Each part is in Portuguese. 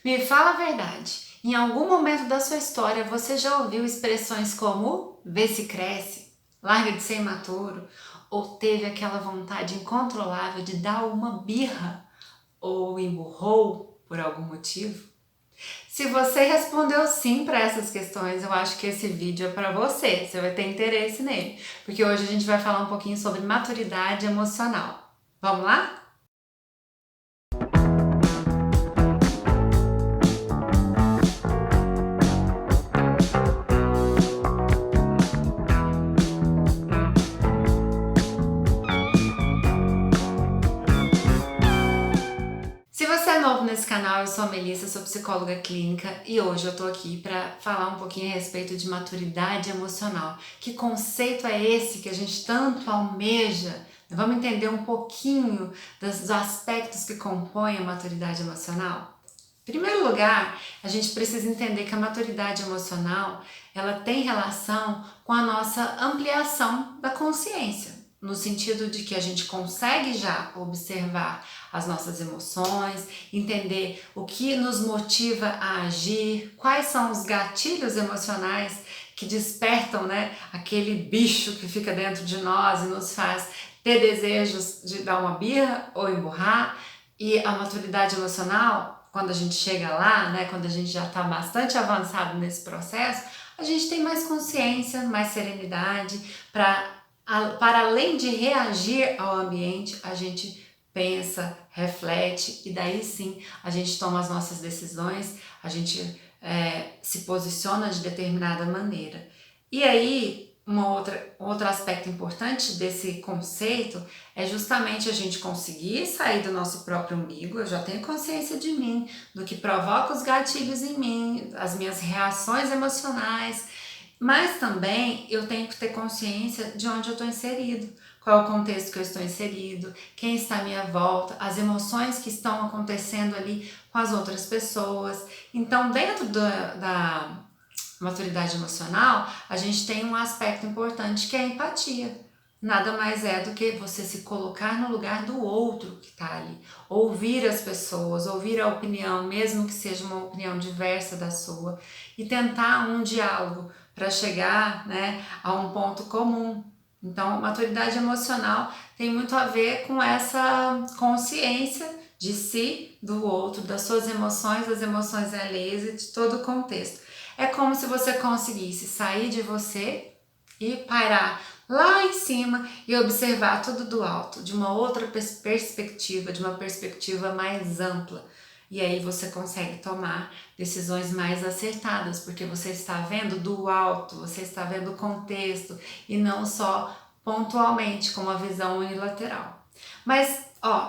Me fala a verdade. Em algum momento da sua história você já ouviu expressões como vê se cresce, larga de ser imaturo, ou teve aquela vontade incontrolável de dar uma birra ou emburrou por algum motivo? Se você respondeu sim para essas questões, eu acho que esse vídeo é para você. Você vai ter interesse nele, porque hoje a gente vai falar um pouquinho sobre maturidade emocional. Vamos lá? Se você é novo nesse canal, eu sou a Melissa, sou psicóloga clínica e hoje eu tô aqui para falar um pouquinho a respeito de maturidade emocional. Que conceito é esse que a gente tanto almeja? Vamos entender um pouquinho dos aspectos que compõem a maturidade emocional? Em primeiro lugar, a gente precisa entender que a maturidade emocional, ela tem relação com a nossa ampliação da consciência, no sentido de que a gente consegue já observar as nossas emoções, entender o que nos motiva a agir, quais são os gatilhos emocionais que despertam, aquele bicho que fica dentro de nós e nos faz ter desejos de dar uma birra ou emburrar. E a maturidade emocional, quando a gente chega lá, quando a gente já está bastante avançado nesse processo, a gente tem mais consciência, mais serenidade para além de reagir ao ambiente, a gente pensa, reflete e daí sim a gente toma as nossas decisões, a gente se posiciona de determinada maneira. E aí, outro aspecto importante desse conceito é justamente a gente conseguir sair do nosso próprio umbigo. Eu já tenho consciência de mim, do que provoca os gatilhos em mim, as minhas reações emocionais, mas também eu tenho que ter consciência de onde eu estou inserido, qual é o contexto que eu estou inserido, quem está à minha volta, as emoções que estão acontecendo ali com as outras pessoas. Então, dentro da maturidade emocional, a gente tem um aspecto importante que é a empatia. Nada mais é do que você se colocar no lugar do outro que está ali. Ouvir as pessoas, ouvir a opinião, mesmo que seja uma opinião diversa da sua, e tentar um diálogo para chegar a um ponto comum. Então, maturidade emocional tem muito a ver com essa consciência de si, do outro, das suas emoções, das emoções alheias e de todo o contexto. É como se você conseguisse sair de você e parar lá em cima e observar tudo do alto, de uma outra perspectiva, de uma perspectiva mais ampla. E aí você consegue tomar decisões mais acertadas, porque você está vendo do alto, você está vendo o contexto e não só pontualmente com uma visão unilateral. Mas,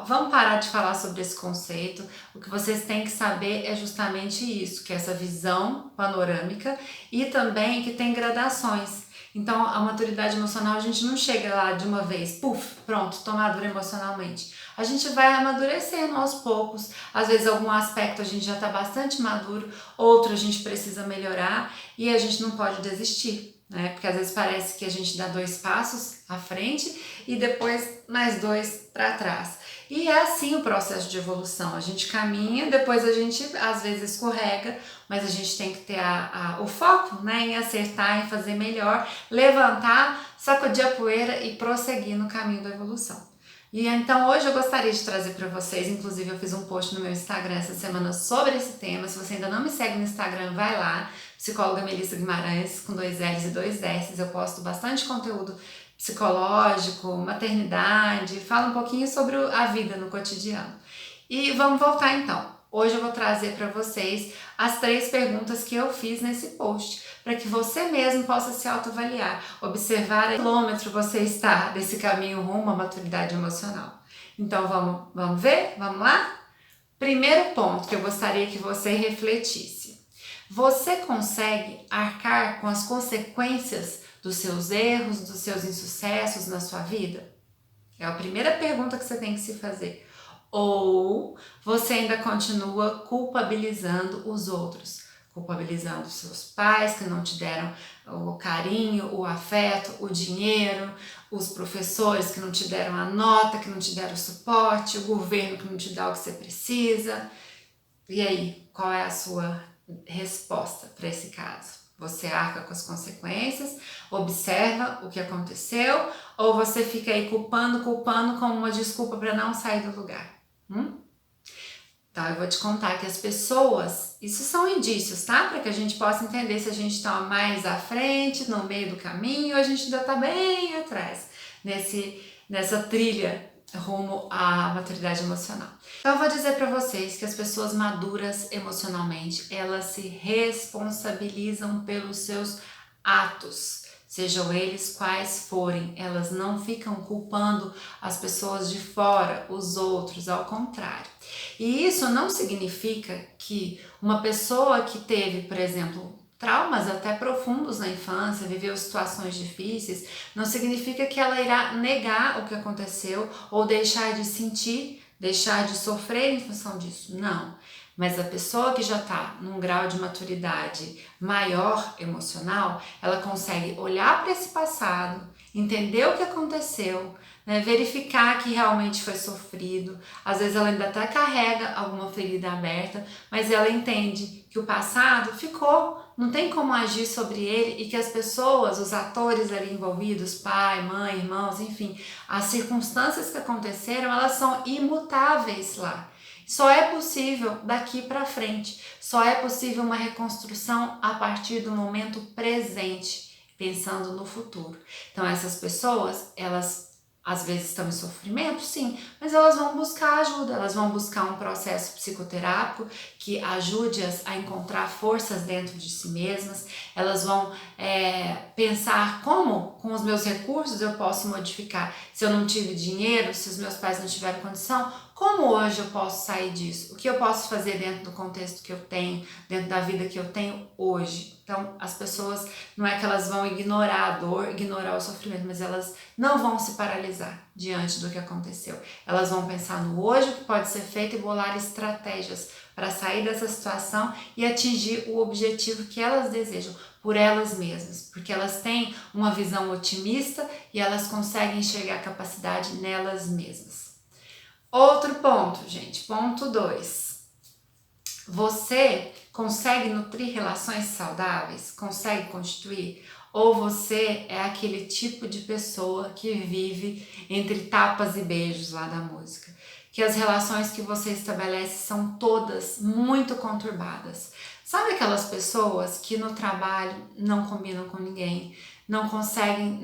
vamos parar de falar sobre esse conceito. O que vocês têm que saber é justamente isso, que é essa visão panorâmica e também que tem gradações. Então, a maturidade emocional, a gente não chega lá de uma vez, puf, pronto, tô madura emocionalmente. A gente vai amadurecendo aos poucos. Às vezes, algum aspecto a gente já está bastante maduro, outro a gente precisa melhorar e a gente não pode desistir, Porque às vezes parece que a gente dá 2 passos à frente e depois mais 2 para trás. E é assim o processo de evolução. A gente caminha, depois a gente às vezes escorrega, mas a gente tem que ter o foco em acertar, em fazer melhor, levantar, sacudir a poeira e prosseguir no caminho da evolução. E então hoje eu gostaria de trazer para vocês, inclusive eu fiz um post no meu Instagram essa semana sobre esse tema. Se você ainda não me segue no Instagram, vai lá, psicóloga Melissa Guimarães, com 2 L's e 2 S's. Eu posto bastante conteúdo psicológico, maternidade, falo um pouquinho sobre a vida no cotidiano. E vamos voltar então. Hoje eu vou trazer para vocês as 3 perguntas que eu fiz nesse post, para que você mesmo possa se autoavaliar, observar a quilômetro você está desse caminho rumo à maturidade emocional. Então vamos ver? Vamos lá? Primeiro ponto que eu gostaria que você refletisse. Você consegue arcar com as consequências dos seus erros, dos seus insucessos na sua vida? É a primeira pergunta que você tem que se fazer. Ou você ainda continua culpabilizando os outros, culpabilizando os seus pais que não te deram o carinho, o afeto, o dinheiro, os professores que não te deram a nota, que não te deram o suporte, o governo que não te dá o que você precisa. E aí, qual é a sua resposta para esse caso? Você arca com as consequências, observa o que aconteceu, ou você fica aí culpando como uma desculpa para não sair do lugar? Então, eu vou te contar que as pessoas, isso são indícios, tá? Para que a gente possa entender se a gente está mais à frente, no meio do caminho, ou a gente ainda está bem atrás, nessa trilha rumo à maturidade emocional. Então, eu vou dizer para vocês que as pessoas maduras emocionalmente, elas se responsabilizam pelos seus atos, sejam eles quais forem. Elas não ficam culpando as pessoas de fora, os outros, ao contrário. E isso não significa que uma pessoa que teve, por exemplo, traumas até profundos na infância, viveu situações difíceis, não significa que ela irá negar o que aconteceu ou deixar de sentir, deixar de sofrer em função disso. Não. Mas a pessoa que já está num grau de maturidade maior emocional, ela consegue olhar para esse passado, entender o que aconteceu, né, verificar que realmente foi sofrido. Às vezes ela ainda até carrega alguma ferida aberta, mas ela entende que o passado ficou, não tem como agir sobre ele e que as pessoas, os atores ali envolvidos, pai, mãe, irmãos, enfim, as circunstâncias que aconteceram, elas são imutáveis lá. Só é possível daqui para frente, só é possível uma reconstrução a partir do momento presente, pensando no futuro. Então essas pessoas, elas às vezes estão em sofrimento, sim, mas elas vão buscar ajuda, elas vão buscar um processo psicoterápico que ajude-as a encontrar forças dentro de si mesmas, elas vão pensar como, com os meus recursos, eu posso modificar. Se eu não tive dinheiro, se os meus pais não tiveram condição, como hoje eu posso sair disso? O que eu posso fazer dentro do contexto que eu tenho, dentro da vida que eu tenho hoje? Então, as pessoas, não é que elas vão ignorar a dor, ignorar o sofrimento, mas elas não vão se paralisar diante do que aconteceu. Elas vão pensar no hoje, o que pode ser feito e bolar estratégias para sair dessa situação e atingir o objetivo que elas desejam por elas mesmas, porque elas têm uma visão otimista e elas conseguem enxergar a capacidade nelas mesmas. Outro ponto, gente, ponto 2. Você consegue nutrir relações saudáveis? Consegue constituir? Ou você é aquele tipo de pessoa que vive entre tapas e beijos lá da música? Que as relações que você estabelece são todas muito conturbadas. Sabe aquelas pessoas que no trabalho não combinam com ninguém, não conseguem,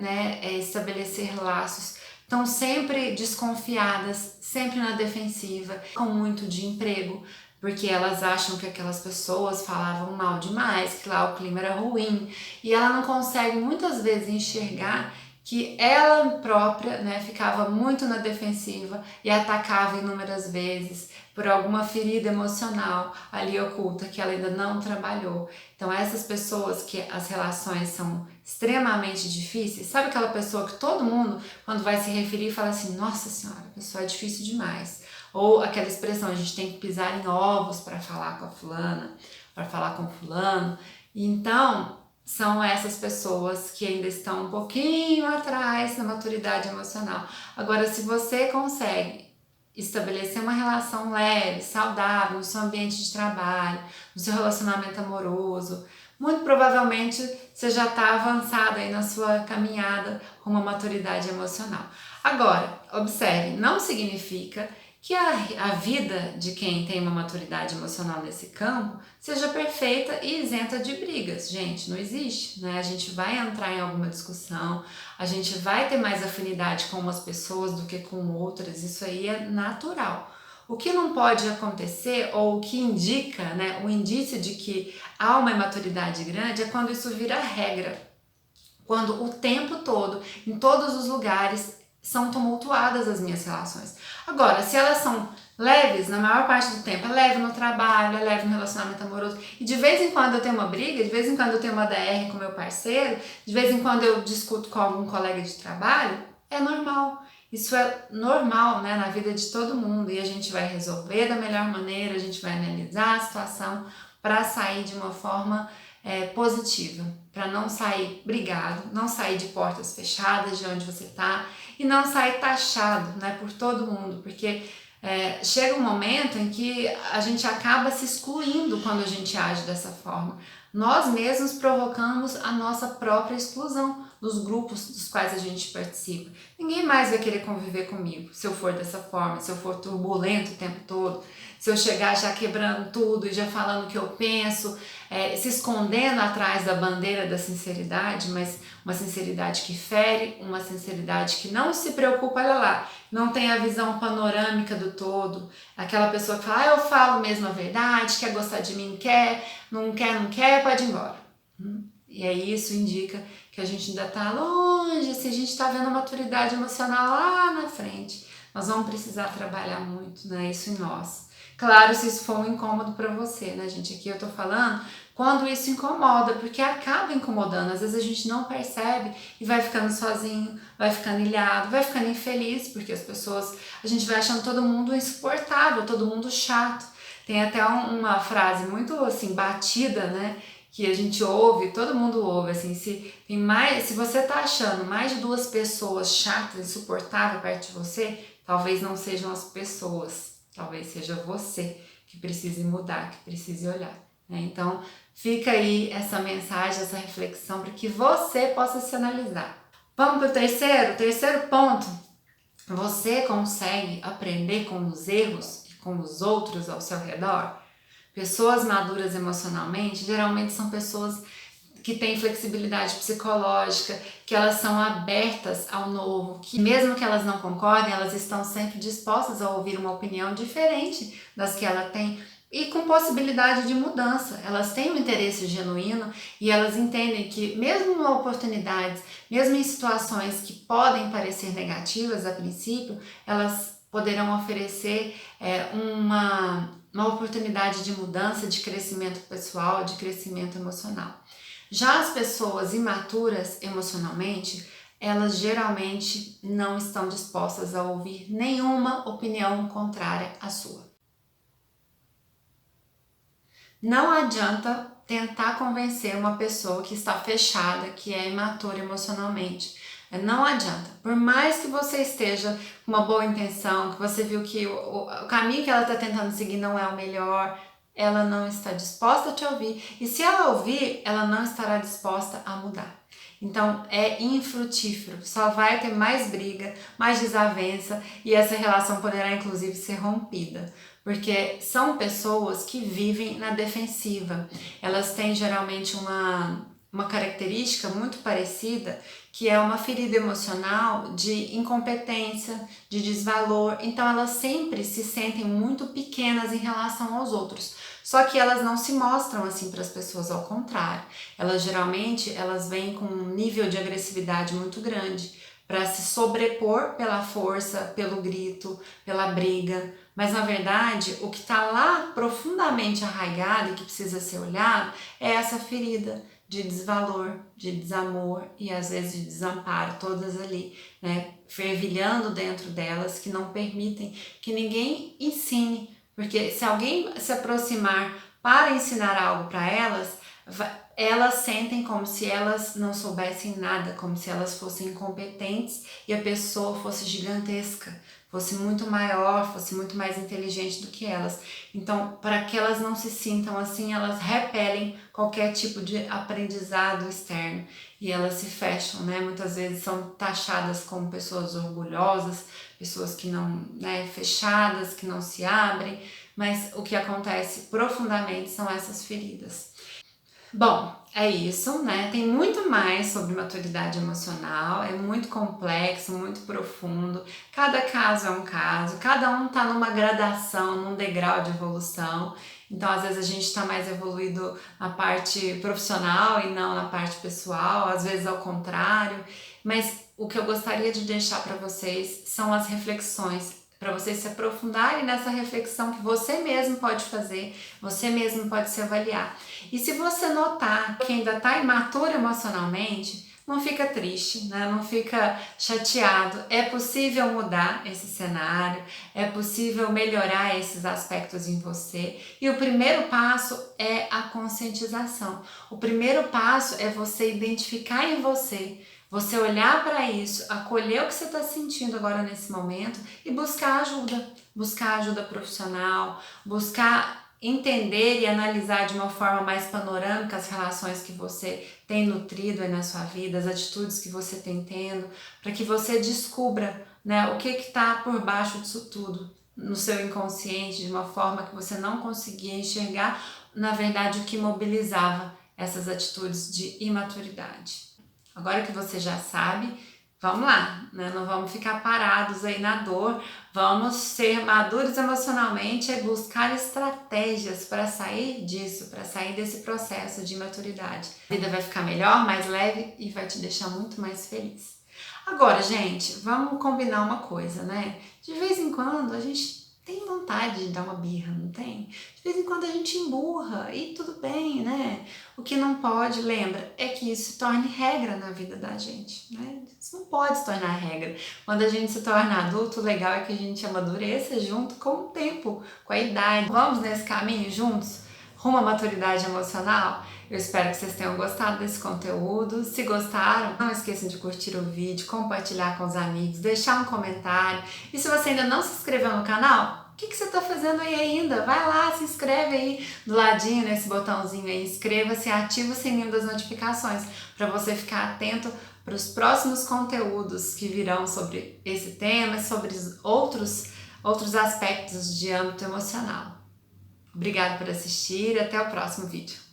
estabelecer laços, estão sempre desconfiadas, sempre na defensiva, com muito de emprego, porque elas acham que aquelas pessoas falavam mal demais, que lá o clima era ruim, e ela não consegue muitas vezes enxergar que ela própria, ficava muito na defensiva e atacava inúmeras vezes por alguma ferida emocional ali oculta que ela ainda não trabalhou. Então essas pessoas que as relações são extremamente difíceis, sabe aquela pessoa que todo mundo, quando vai se referir, fala assim, nossa senhora, a pessoa é difícil demais. Ou aquela expressão, a gente tem que pisar em ovos para falar com a fulana, para falar com o fulano. Então, são essas pessoas que ainda estão um pouquinho atrás da maturidade emocional. Agora, se você consegue estabelecer uma relação leve, saudável no seu ambiente de trabalho, no seu relacionamento amoroso, muito provavelmente você já está avançado aí na sua caminhada com uma maturidade emocional. Agora, observe, não significa que a vida de quem tem uma maturidade emocional nesse campo seja perfeita e isenta de brigas. Gente, não existe, né? A gente vai entrar em alguma discussão, a gente vai ter mais afinidade com umas pessoas do que com outras, isso aí é natural. O que não pode acontecer, ou o que indica, o indício de que há uma imaturidade grande é quando isso vira regra. Quando o tempo todo, em todos os lugares, são tumultuadas as minhas relações. Agora, se elas são leves, na maior parte do tempo, é leve no trabalho, é leve no relacionamento amoroso, e de vez em quando eu tenho uma briga, de vez em quando eu tenho uma DR com meu parceiro, de vez em quando eu discuto com algum colega de trabalho, é normal. Isso é normal, na vida de todo mundo, e a gente vai resolver da melhor maneira, a gente vai analisar a situação para sair de uma forma positiva, para não sair brigado, não sair de portas fechadas de onde você está e não sair taxado, por todo mundo, porque Chega um momento em que a gente acaba se excluindo quando a gente age dessa forma. Nós mesmos provocamos a nossa própria exclusão dos grupos dos quais a gente participa. Ninguém mais vai querer conviver comigo se eu for dessa forma, se eu for turbulento o tempo todo, se eu chegar já quebrando tudo e já falando o que eu penso, se escondendo atrás da bandeira da sinceridade, mas uma sinceridade que fere, uma sinceridade que não se preocupa, olha lá, não tem a visão panorâmica do todo, aquela pessoa que fala, eu falo mesmo a verdade, quer gostar de mim, quer, não quer, pode ir embora. E aí isso indica que a gente ainda está longe, se a gente está vendo a maturidade emocional lá na frente, nós vamos precisar trabalhar muito, né, isso em nós. Claro, se isso for um incômodo para você, né, gente? Aqui eu tô falando quando isso incomoda, porque acaba incomodando. Às vezes a gente não percebe e vai ficando sozinho, vai ficando ilhado, vai ficando infeliz, porque as pessoas, a gente vai achando todo mundo insuportável, todo mundo chato. Tem até uma frase muito assim batida, né? Que a gente ouve, todo mundo ouve, assim, se você tá achando mais de 2 pessoas chatas, insuportáveis perto de você, talvez não sejam as pessoas. Talvez seja você que precise mudar, que precise olhar, né? Então, fica aí essa mensagem, essa reflexão para que você possa se analisar. Vamos para o terceiro ponto. Você consegue aprender com os erros e com os outros ao seu redor? Pessoas maduras emocionalmente geralmente são pessoas que têm flexibilidade psicológica, que elas são abertas ao novo, que mesmo que elas não concordem, elas estão sempre dispostas a ouvir uma opinião diferente das que ela tem e com possibilidade de mudança. Elas têm um interesse genuíno e elas entendem que mesmo em oportunidades, mesmo em situações que podem parecer negativas a princípio, elas poderão oferecer uma oportunidade de mudança, de crescimento pessoal, de crescimento emocional. Já as pessoas imaturas emocionalmente, elas geralmente não estão dispostas a ouvir nenhuma opinião contrária à sua. Não adianta tentar convencer uma pessoa que está fechada, que é imatura emocionalmente. Não adianta. Por mais que você esteja com uma boa intenção, que você viu que o caminho que ela está tentando seguir não é o melhor, ela não está disposta a te ouvir. E se ela ouvir, ela não estará disposta a mudar. Então é infrutífero, só vai ter mais briga, mais desavença e essa relação poderá inclusive ser rompida. Porque são pessoas que vivem na defensiva. Elas têm geralmente uma característica muito parecida, que é uma ferida emocional de incompetência, de desvalor. Então elas sempre se sentem muito pequenas em relação aos outros. Só que elas não se mostram assim para as pessoas, ao contrário. Elas geralmente vêm com um nível de agressividade muito grande para se sobrepor pela força, pelo grito, pela briga. Mas na verdade, o que está lá profundamente arraigado e que precisa ser olhado é essa ferida de desvalor, de desamor e às vezes de desamparo, todas ali, né, fervilhando dentro delas, que não permitem que ninguém ensine. Porque se alguém se aproximar para ensinar algo para elas, elas sentem como se elas não soubessem nada, como se elas fossem incompetentes e a pessoa fosse gigantesca, fosse muito maior, fosse muito mais inteligente do que elas. Então, para que elas não se sintam assim, elas repelem qualquer tipo de aprendizado externo e elas se fecham, né? Muitas vezes são taxadas como pessoas orgulhosas, pessoas que não, né, fechadas, que não se abrem, mas o que acontece profundamente são essas feridas. Bom, é isso, né? Tem muito mais sobre maturidade emocional, é muito complexo, muito profundo. Cada caso é um caso, cada um tá numa gradação, num degrau de evolução. Então, às vezes a gente está mais evoluído na parte profissional e não na parte pessoal, às vezes ao contrário. Mas o que eu gostaria de deixar para vocês são as reflexões, para vocês se aprofundarem nessa reflexão que você mesmo pode fazer, você mesmo pode se avaliar. E se você notar que ainda está imaturo emocionalmente, não fica triste, né? Não fica chateado. É possível mudar esse cenário, é possível melhorar esses aspectos em você. E o primeiro passo é a conscientização. O primeiro passo é você identificar em você olhar para isso, acolher o que você está sentindo agora nesse momento e buscar ajuda. buscar ajuda profissional, buscar entender e analisar de uma forma mais panorâmica as relações que você tem nutrido aí na sua vida, as atitudes que você tem tendo, para que você descubra, né, o que está por baixo disso tudo no seu inconsciente, de uma forma que você não conseguia enxergar, na verdade, o que mobilizava essas atitudes de imaturidade. Agora que você já sabe, vamos lá, né? Não vamos ficar parados aí na dor, vamos ser maduros emocionalmente e buscar estratégias para sair disso, para sair desse processo de imaturidade. A vida vai ficar melhor, mais leve e vai te deixar muito mais feliz. Agora, gente, vamos combinar uma coisa, né? De vez em quando a gente tem vontade de dar uma birra, não tem? De vez em quando a gente emburra e tudo bem, né? O que não pode, lembra, é que isso se torne regra na vida da gente, né? Isso não pode se tornar regra. Quando a gente se torna adulto, o legal é que a gente amadureça junto com o tempo, com a idade. Vamos nesse caminho juntos, rumo à maturidade emocional? Eu espero que vocês tenham gostado desse conteúdo. Se gostaram, não esqueçam de curtir o vídeo, compartilhar com os amigos, deixar um comentário. E se você ainda não se inscreveu no canal, o que você está fazendo aí ainda? Vai lá, se inscreve aí do ladinho nesse botãozinho aí, inscreva-se e ativa o sininho das notificações para você ficar atento para os próximos conteúdos que virão sobre esse tema e sobre outros aspectos de âmbito emocional. Obrigada por assistir e até o próximo vídeo.